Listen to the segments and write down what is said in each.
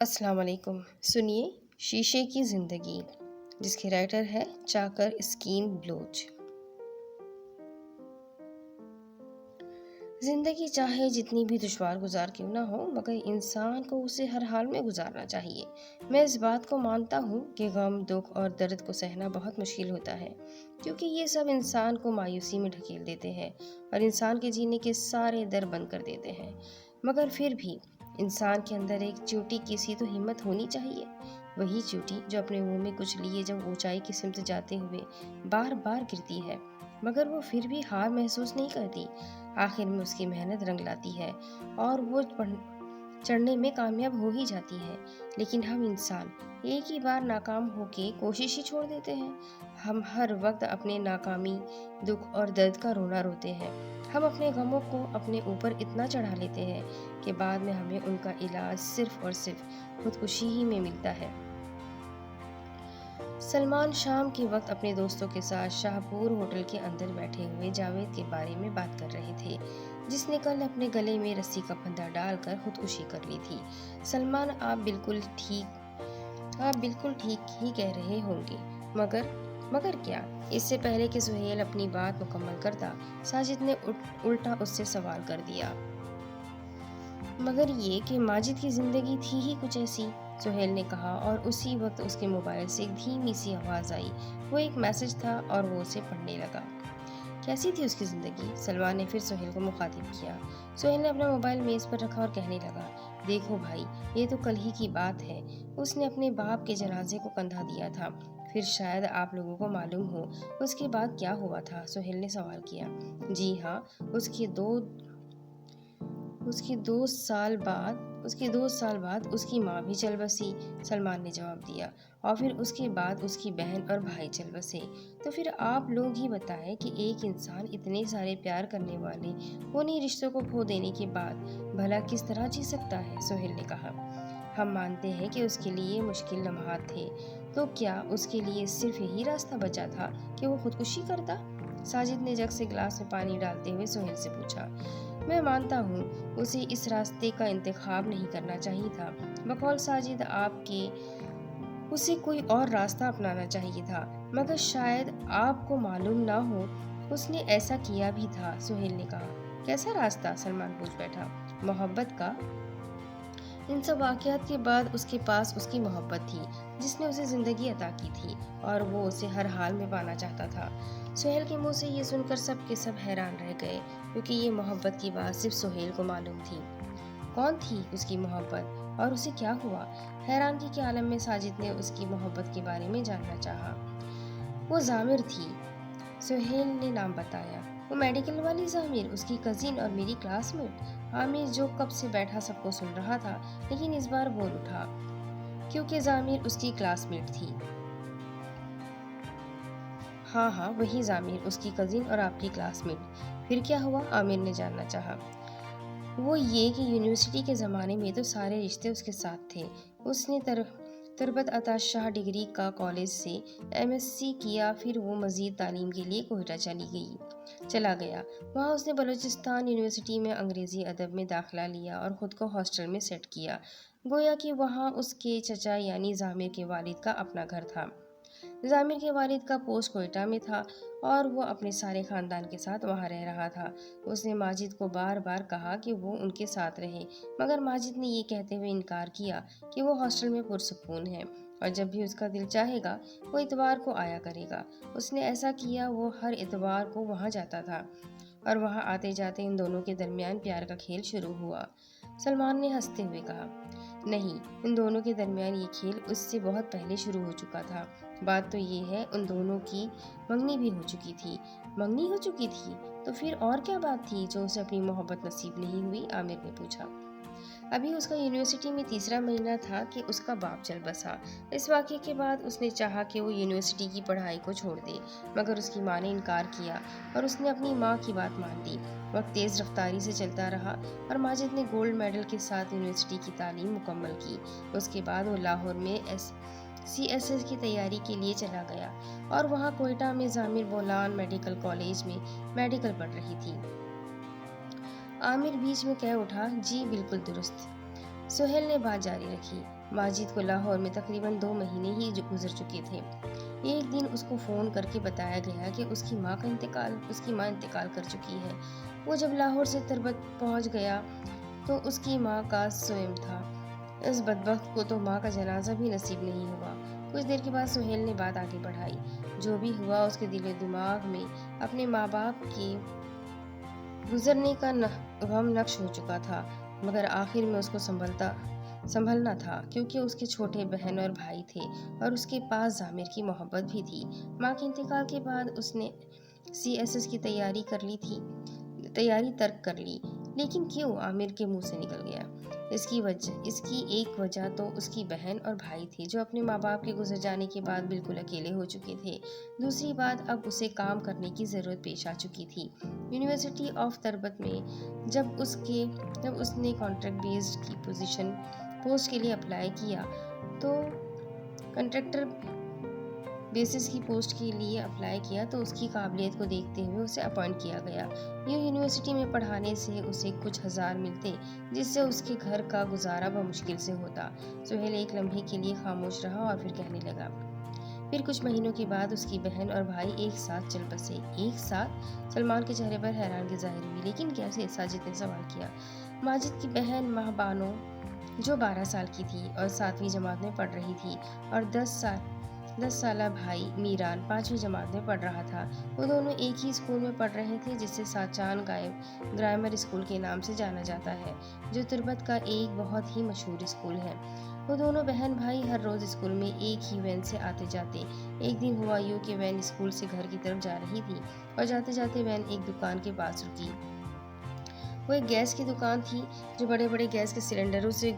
السلام علیکم۔ سنیے شیشے کی زندگی، جس کے رائٹر ہے چاکر اسکین بلوچ۔ زندگی چاہے جتنی بھی دشوار گزار کیوں نہ ہو، مگر انسان کو اسے ہر حال میں گزارنا چاہیے۔ میں اس بات کو مانتا ہوں کہ غم، دکھ اور درد کو سہنا بہت مشکل ہوتا ہے، کیونکہ یہ سب انسان کو مایوسی میں ڈھکیل دیتے ہیں اور انسان کے جینے کے سارے در بند کر دیتے ہیں۔ مگر پھر بھی انسان کے اندر ایک چیوٹی کی سی تو ہمت ہونی چاہیے، وہی چیوٹی جو اپنے منہ میں کچھ لیے جب اونچائی کی سمت جاتے ہوئے بار بار گرتی ہے، مگر وہ پھر بھی ہار محسوس نہیں کرتی۔ آخر میں اس کی محنت رنگ لاتی ہے اور وہ چڑھنے میں کامیاب ہو ہی جاتی ہے۔ لیکن ہم انسان ایک ہی بار ناکام ہو کے کوشش ہی چھوڑ دیتے ہیں۔ ہم ہر وقت اپنے ناکامی، دکھ اور درد کا رونا روتے ہیں۔ ہم اپنے غموں کو اپنے اوپر اتنا چڑھا لیتے ہیں کہ بعد میں ہمیں ان کا علاج صرف اور صرف خودکشی ہی میں ملتا ہے۔ سلمان شام کے وقت اپنے دوستوں کے ساتھ شاہ پور ہوٹل کے اندر بیٹھے ہوئے جاوید کے بارے میں بات کر رہے تھے، جس نے کل اپنے گلے میں رسی کا پھندا ڈال کر خودکشی کر لی تھی۔ سلمان، آپ بالکل ٹھیک ہی کہہ رہے ہوں گے، مگر کیا؟ اس سے پہلے کہ سہیل اپنی بات مکمل کرتا، ساجد نے الٹا اس سے سوال کر دیا۔ مگر یہ کہ ماجد کی زندگی تھی ہی کچھ ایسی، سہیل نے کہا، اور اسی وقت اس کے موبائل سے ایک دھیمی سی آواز آئی۔ وہ ایک میسج تھا اور وہ اسے پڑھنے لگا۔ کیسی تھی اس کی زندگی؟ سلمان نے پھر سہیل کو مخاطب کیا۔ سہیل نے اپنا موبائل میز پر رکھا اور کہنے لگا، دیکھو بھائی، یہ تو کل ہی کی بات ہے۔ اس نے اپنے باپ کے جنازے کو کندھا دیا تھا، پھر شاید آپ لوگوں کو معلوم ہو اس کے بعد کیا ہوا تھا؟ سہیل نے سوال کیا۔ جی ہاں، اس کے دو سال بعد اس کی ماں بھی چل بسی، سلمان نے جواب دیا، اور پھر اس کے بعد اس کی بہن اور بھائی چل بسے۔ تو پھر آپ لوگ ہی بتائیں کہ ایک انسان اتنے سارے پیار کرنے والے انہی رشتوں کو کھو دینے کے بعد بھلا کس طرح جی سکتا ہے؟ سہیل نے کہا۔ ہم مانتے ہیں کہ اس کے لیے مشکل لمحات تھے، تو کیا اس کے لیے صرف یہی راستہ بچا تھا کہ وہ خودکشی کرتا؟ ساجد نے جگ سے گلاس میں پانی ڈالتے ہوئے سہیل سے پوچھا۔ میں مانتا ہوں اسے اس راستے کا انتخاب نہیں کرنا چاہیے تھا، بقول ساجد آپ کے اسے کوئی اور راستہ اپنانا چاہیے تھا، مگر شاید آپ کو معلوم نہ ہو اس نے ایسا کیا بھی تھا، سہیل نے کہا۔ کیسا راستہ؟ سلمان پوچھ بیٹھا۔ محبت کا۔ ان سب واقعات کے بعد اس کے پاس اس کی محبت تھی، جس نے اسے زندگی عطا کی تھی، اور وہ اسے ہر حال میں پانا چاہتا تھا۔ سہیل کے منہ سے یہ سن کر سب کے سب حیران رہ گئے، کیونکہ یہ محبت کی بات صرف سہیل کو معلوم تھی۔ کون تھی اس کی محبت اور اسے کیا ہوا؟ حیرانگی کے عالم میں ساجد نے اس کی محبت کے بارے میں جاننا چاہا۔ وہ ضامر تھی، سہیل نے نام بتایا۔ وہ میڈیکل والی ضامر، اس کی کزن اور میری کلاس میٹ؟ عامر جو کب سے بیٹھا سب کو سن رہا تھا، لیکن اس بار بول اٹھا، کیونکہ ضامر اس کی کلاس میٹ تھی۔ ہاں، وہی ضامر، اس کی کزن اور آپ کی کلاس میٹ۔ پھر کیا ہوا؟ عامر نے جاننا چاہا۔ وہ یہ کہ یونیورسٹی کے زمانے میں تو سارے رشتے اس کے ساتھ تھے۔ اس نے تربت عطا شاہ ڈگری کا کالج سے MSc کیا، پھر وہ مزید تعلیم کے لیے کوئٹہ چلا گیا۔ وہاں اس نے بلوچستان یونیورسٹی میں انگریزی ادب میں داخلہ لیا اور خود کو ہاسٹل میں سیٹ کیا، گویا کہ وہاں اس کے چچا یعنی ضامر کے والد کا اپنا گھر تھا۔ ضامر کے والد کا پوسٹ کوئٹہ میں تھا اور وہ اپنے سارے خاندان کے ساتھ وہاں رہ رہا تھا۔ اس نے ماجد کو بار بار کہا کہ وہ ان کے ساتھ رہے، مگر ماجد نے یہ کہتے ہوئے انکار کیا کہ وہ ہاسٹل میں پرسکون ہے اور جب بھی اس کا دل چاہے گا وہ اتوار کو آیا کرے گا۔ اس نے ایسا کیا، وہ ہر اتوار کو وہاں جاتا تھا اور وہاں آتے جاتے ان دونوں کے درمیان پیار کا کھیل شروع ہوا۔ سلمان نے ہنستے ہوئے کہا۔ نہیں، ان دونوں کے درمیان یہ کھیل اس سے بہت پہلے شروع ہو چکا تھا۔ بات تو یہ ہے ان دونوں کی منگنی بھی ہو چکی تھی۔ منگنی ہو چکی تھی؟ تو پھر اور کیا بات تھی جو اسے اپنی محبت نصیب نہیں ہوئی؟ عامر نے پوچھا۔ ابھی اس کا یونیورسٹی میں تیسرا مہینہ تھا کہ اس کا باپ چل بسا۔ اس واقعے کے بعد اس نے چاہا کہ وہ یونیورسٹی کی پڑھائی کو چھوڑ دے، مگر اس کی ماں نے انکار کیا اور اس نے اپنی ماں کی بات مان لی۔ وقت تیز رفتاری سے چلتا رہا اور ماجد نے گولڈ میڈل کے ساتھ یونیورسٹی کی تعلیم مکمل کی۔ اس کے بعد وہ لاہور میں CSS کی تیاری کے لیے چلا گیا اور وہاں کوئٹہ میں ضامر بولان میڈیکل کالج میں میڈیکل پڑھ رہی تھی۔ عامر بیچ میں کہہ اٹھا، جی بالکل درست۔ سہیل نے بات جاری رکھی۔ ماجد کو لاہور میں تقریباً 2 مہینے ہی گزر چکے تھے۔ ایک دن اس کو فون کر کے بتایا گیا کہ اس کی ماں انتقال کر چکی ہے۔ وہ جب لاہور سے تربت پہنچ گیا تو اس کی ماں کا سوئم تھا۔ اس بدبخت کو تو ماں کا جنازہ بھی نصیب نہیں ہوا۔ کچھ دیر کے بعد سہیل نے بات آگے بڑھائی۔ جو بھی ہوا اس کے دل و دماغ میں اپنے ماں باپ کے گزرنے کا غم نقش ہو چکا تھا، مگر آخر میں اس کو سنبھلنا تھا، کیونکہ اس کے چھوٹے بہن اور بھائی تھے اور اس کے پاس ضامر کی محبت بھی تھی۔ ماں کے انتقال کے بعد اس نے CSS کی تیاری ترک کر لی، لیکن کیوں؟ عامر کے منہ سے نکل گیا۔ اس کی ایک وجہ تو اس کی بہن اور بھائی تھے، جو اپنے ماں باپ کے گزر جانے کے بعد بالکل اکیلے ہو چکے تھے۔ دوسری بات، اب اسے کام کرنے کی ضرورت پیش آ چکی تھی۔ یونیورسٹی آف تربت میں جب اس نے کانٹریکٹ بیسڈ کی پوسٹ کے لیے اپلائی کیا تو اس کی قابلیت کو دیکھتے ہوئے اسے اپوائنٹ کیا گیا۔ یونیورسٹی میں پڑھانے سے اسے کچھ ہزار ملتے، جس سے اس کے گھر کا گزارا بمشکل سے ہوتا۔ سہیل ایک لمحے کے لیے خاموش رہا اور پھر کہنے لگا۔ پھر کچھ مہینوں کے بعد اس کی بہن اور بھائی ایک ساتھ چل بسے۔ ایک ساتھ؟ سلمان کے چہرے پر حیرانگی ظاہر ہوئی۔ لیکن کیسے؟ ساجد نے سوال کیا۔ ماجد کی بہن ماہ بانو، جو 12 سال کی تھی اور 7ویں جماعت میں پڑھ رہی تھی، اور 10 سالہ بھائی میران 5ویں جماعت میں پڑھ رہا تھا۔ وہ دونوں ایک ہی اسکول میں پڑھ رہے تھے، جسے ساچان گرامر اسکول کے نام سے جانا جاتا ہے، جو تربت کا ایک بہت ہی مشہور اسکول ہے۔ وہ دونوں بہن بھائی ہر روز اسکول میں ایک ہی وین سے آتے جاتے۔ ایک دن ہوا یوں کہ وین اسکول سے گھر کی طرف جا رہی تھی اور جاتے جاتے وین ایک دکان کے پاس رکی۔ وہ ایک گیس کی دکان تھی، جو بڑے بڑے گیس کے سلنڈروں سے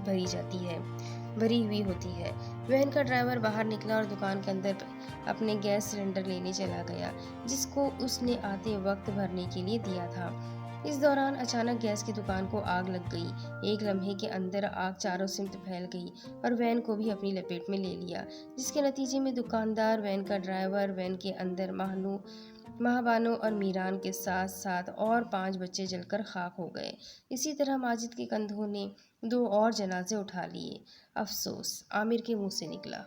بھری ہوئی ہوتی ہے۔ وین کا ڈرائیور باہر نکلا اور دکان کے اندر اپنے گیس سلنڈر لینے چلا گیا، جس کو اس نے آتے وقت بھرنے کے لیے دیا تھا۔ اس دوران اچانک گیس کی دکان کو آگ لگ گئی۔ ایک لمحے کے اندر آگ چاروں سمت پھیل گئی اور وین کو بھی اپنی لپیٹ میں لے لیا، جس کے نتیجے میں دکاندار، وین کا ڈرائیور، وین کے اندر ماہ بانو اور میران کے ساتھ ساتھ اور 5 بچے جل کر خاک ہو گئے۔ اسی طرح ماجد کے کندھوں نے 2 اور جنازے اٹھا لیے۔ افسوس، عامر کے منہ سے نکلا۔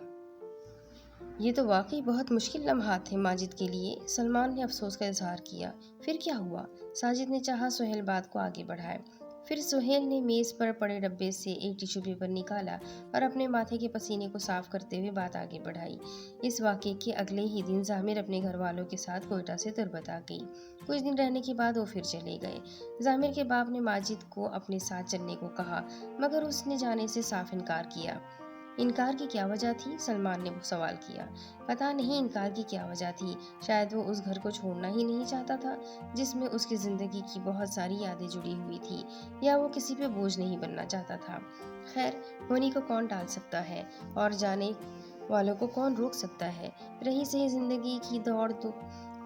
یہ تو واقعی بہت مشکل لمحات تھے ماجد کے لیے۔ سلمان نے افسوس کا اظہار کیا۔ پھر کیا ہوا؟ ساجد نے چاہا سہیل بات کو آگے بڑھائے۔ پھر سہیل نے میز پر پڑے ڈبے سے ایک ٹیشو پیپر نکالا اور اپنے ماتھے کے پسینے کو صاف کرتے ہوئے بات آگے بڑھائی۔ اس واقعے کے اگلے ہی دن ضامر اپنے گھر والوں کے ساتھ کوئٹہ سے تربت آ گئی۔ کچھ دن رہنے کے بعد وہ پھر چلے گئے۔ ضامر کے باپ نے ماجد کو اپنے ساتھ چلنے کو کہا، مگر اس نے جانے سے صاف انکار کیا۔ انکار کی کیا وجہ تھی؟ سلمان نے سوال کیا۔ پتہ نہیں انکار کی کیا وجہ تھی۔ شاید وہ اس گھر کو چھوڑنا ہی نہیں چاہتا تھا، جس میں اس کی زندگی کی بہت ساری یادیں جڑی ہوئی تھی، یا وہ کسی پہ بوجھ نہیں بننا چاہتا تھا۔ خیر، ہونے کو کون ٹال سکتا ہے اور جانے والوں کو کون روک سکتا ہے؟ رہی سہی زندگی کی دوڑ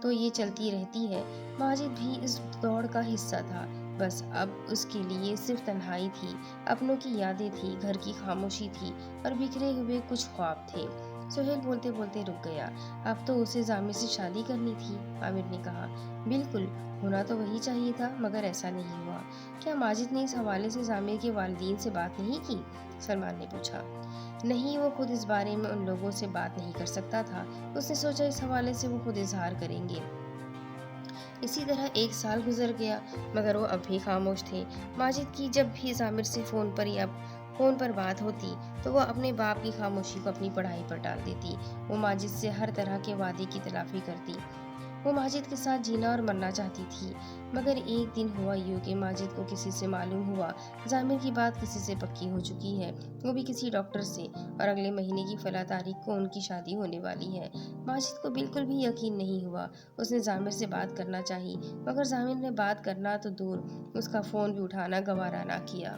تو یہ چلتی رہتی ہے۔ ماجد بھی اس دوڑ کا حصہ تھا، بس اب اس کے لیے صرف تنہائی تھی، اپنوں کی یادیں تھی، گھر کی خاموشی تھی اور بکھرے ہوئے کچھ خواب تھے۔ سہیل بولتے بولتے رک گیا۔ اب تو اسے ضامر سے شادی کرنی تھی، عامر نے کہا۔ بالکل، ہونا تو وہی چاہیے تھا، مگر ایسا نہیں ہوا۔ کیا ماجد نے اس حوالے سے ضامر کے والدین سے بات نہیں کی؟ سلمان نے پوچھا۔ نہیں، وہ خود اس بارے میں ان لوگوں سے بات نہیں کر سکتا تھا۔ اس نے سوچا اس حوالے سے وہ خود اظہار کریں گے۔ اسی طرح 1 سال گزر گیا، مگر وہ اب بھی خاموش تھے۔ ماجد کی جب بھی ضامر سے فون پر بات ہوتی تو وہ اپنے باپ کی خاموشی کو اپنی پڑھائی پر ٹال دیتی۔ وہ ماجد سے ہر طرح کے وعدے کی تلافی کرتی۔ وہ ماجد کے ساتھ جینا اور مرنا چاہتی تھی، مگر ایک دن ہوا یوں کہ ماجد کو کسی سے معلوم ہوا ضامر کی بات کسی سے پکی ہو چکی ہے، وہ بھی کسی ڈاکٹر سے، اور اگلے مہینے کی فلاں تاریخ کو ان کی شادی ہونے والی ہے۔ ماجد کو بالکل بھی یقین نہیں ہوا۔ اس نے ضامر سے بات کرنا چاہی، مگر ضامر نے بات کرنا تو دور، اس کا فون بھی اٹھانا گوارا نہ کیا۔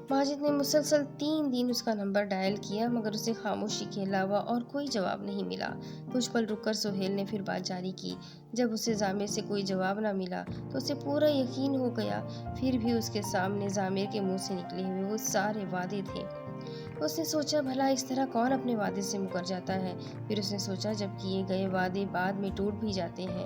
ماجد نے مسلسل 3 دن اس کا نمبر ڈائل کیا، مگر اسے خاموشی کے علاوہ اور کوئی جواب نہیں ملا۔ کچھ پل رک کر سہیل نے پھر بات جاری کی۔ جب اسے ضامر سے کوئی جواب نہ ملا تو اسے پورا یقین ہو گیا، پھر بھی اس کے سامنے ضامر کے منہ سے نکلے ہوئے وہ سارے وعدے تھے۔ اس نے سوچا بھلا اس طرح کون اپنے وعدے سے مکر جاتا ہے؟ پھر اس نے سوچا جب کیے گئے وعدے بعد میں ٹوٹ بھی جاتے ہیں